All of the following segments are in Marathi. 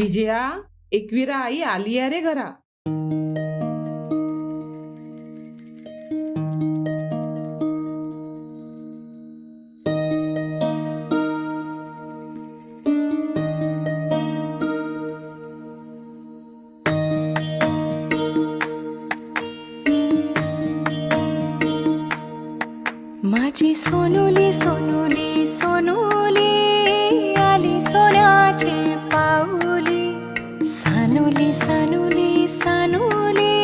विजया, एकविरा आई आली आहे रे घरा. माझी सोनुली सोनुली सोनुली आली सोन्याची पाऊली. सानुली सानुली सानुली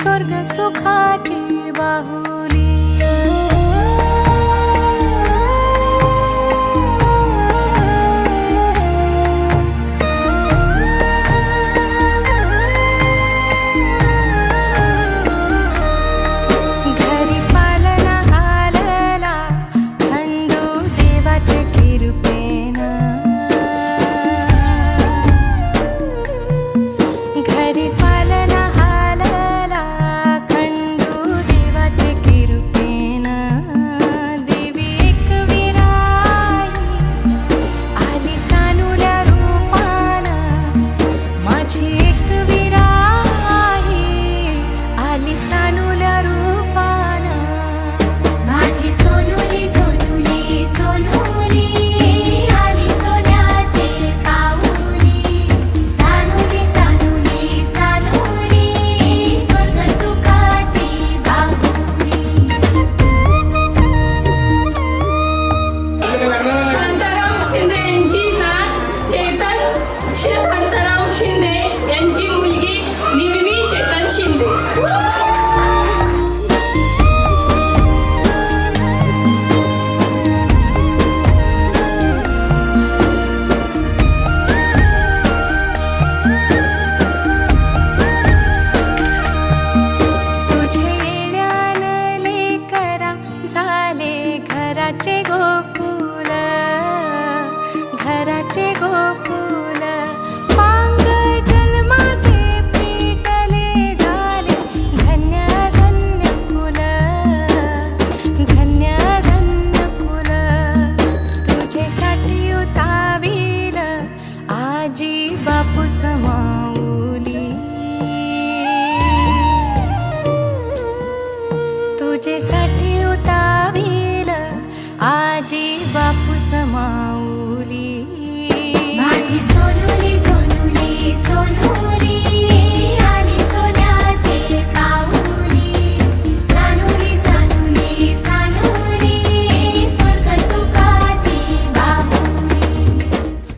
स्वर्ग सुखाची बाहुली. घरी पालना हालला खंडू देवाचे कृपेन. घरी पालना हालला खंडू देवाचे कृपेन. देवी एकविराई आली सानुल्या रूपान. माझी एकविराई आली सानुल्या रूपान. माझी सोनुली सोनुली सोनुली आली सोन्याची पाऊली. सानुली सानुली सानुली स्वर्ग सुखाची बाहुली. शांताराम शिंदे यांची नात चेतन शांताराम शिंदे यांची मुलगी निम्मी चेतन शिंदे. तुझे येण्यानं लेकरा झाले घराचे गोकुल. घराचे गोकुल पांग जन्माचे पेटले झाले. धन्य धन्य कुल धन्य धन्य कुल. तुझेसाठी उताविल आजी बापू समा.